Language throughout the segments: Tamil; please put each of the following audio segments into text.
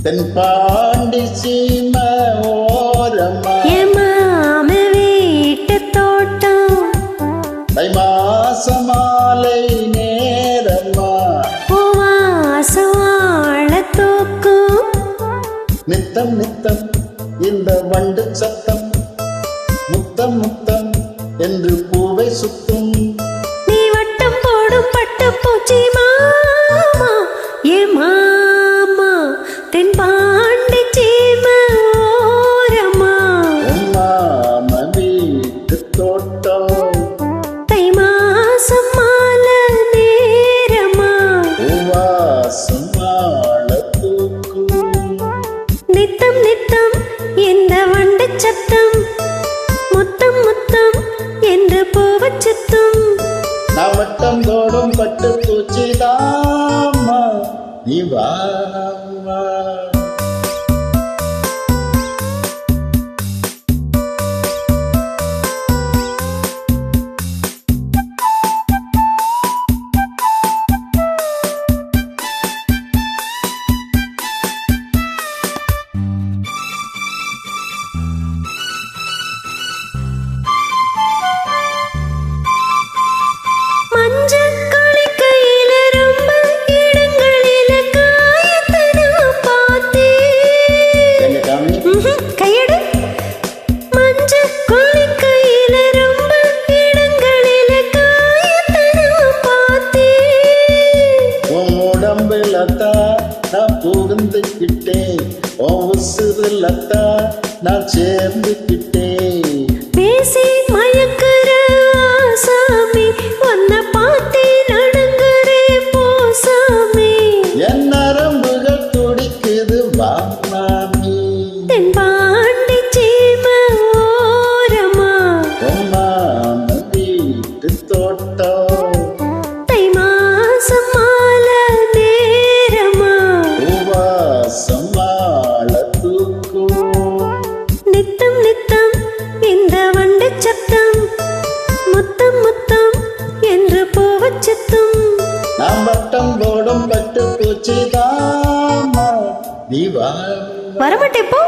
தென்பாண்டி சீம ஓரம்மா மாம வீட்டு தோட்டம் தை மாச மாலை நேரம்மா வாசவாழ தூக்கும் நித்தம் நித்தம் இந்த வண்டு சத்தம் முத்தம் முத்தம் என்று பூவை சுத்தும் நீ வட்டம் போடும் பட்டு பூச்சி மாமா ஏ மாமா தென்பாண்டி சீம ஓரமா மாம வீட்டு தோட்டம் தை மாசம் மாலை நேரமா வாசம் மாள தூக்கும் நித்தம் நித்தம் இந்த வண்டு சத்தம் முத்தம் முத்தம் என்று பூவச் சுத்தும் நான் வட்டம் தோடும் பட்டு பூச்சி தாமா நீ வா வா. மஞ்சள் கையில ரொம்ப இடங்களில காயத்தை நான் பார்த்தேன். எங்க காமி கையெடு. மஞ்சள் கையில ரொம்ப இடங்களில காயத்தை நான் பார்த்தேன். உன் உடம்புலத்தான் நான் புகுந்துக்கிட்டேன் உன் உசுறுலத்தான் நான் சேர்ந்துக்கிட்டேன் பேசி மயக்குற ஆசாமி உன்னை பார்த்தே நடுங்குறே போசாமி என் நரம்புகள் துடிக்குது வா மாமி தென்பாண்டி சீம ஓரமா மாம வீட்டு தோட்டம் தை மாசம் மாலை நேரமா உவாசம் மாள தூக்கும் நித்தம் நித்தம் இந்த வண்டு சத்தம் முத்தம் முத்தம் என்று பூவச் சுத்தும் நாம் வட்டம் போடும் பட்டு பூச்சி தாமா நீ வா வரமாட்டே போ.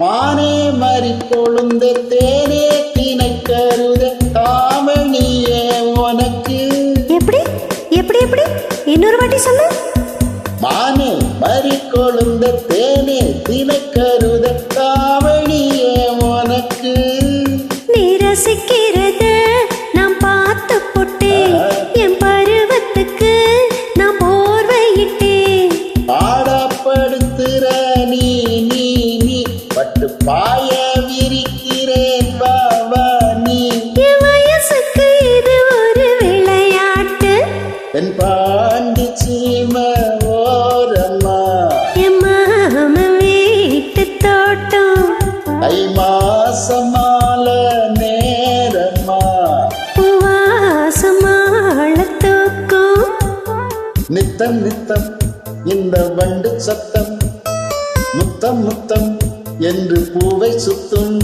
மானே மறி கொழுந்த தேனே தினை கருத தாமணியே உனக்கு எப்படி எப்படி எப்படி இன்னொரு வாட்டி சொல்லு. மானே மறி கொழுந்த தேனே தினை கருத தாமணியே உனக்கு நீ ரசிக்கிறத நான் பார்த்து போட்டேன் என் பருவத்துக்கு நான் போர்வையிட்டேன் பாடப்படுத்துற நீ நீ நீ பட்டு பாய விரிக்கிறேன் வா வா நீ என் வயசுக்கு இது ஒரு விளையாட்டு என் பாண்டி சீம ஓரம்மா என் மாம வீட்டு தோட்டம் தை மாசம் மாலை நேரம்மா வாசமாள தூக்கும் நித்தம் நித்தம் இந்த வண்டு சத்தம் முத்தம் முத்தம் என்று பூவை சுத்தும்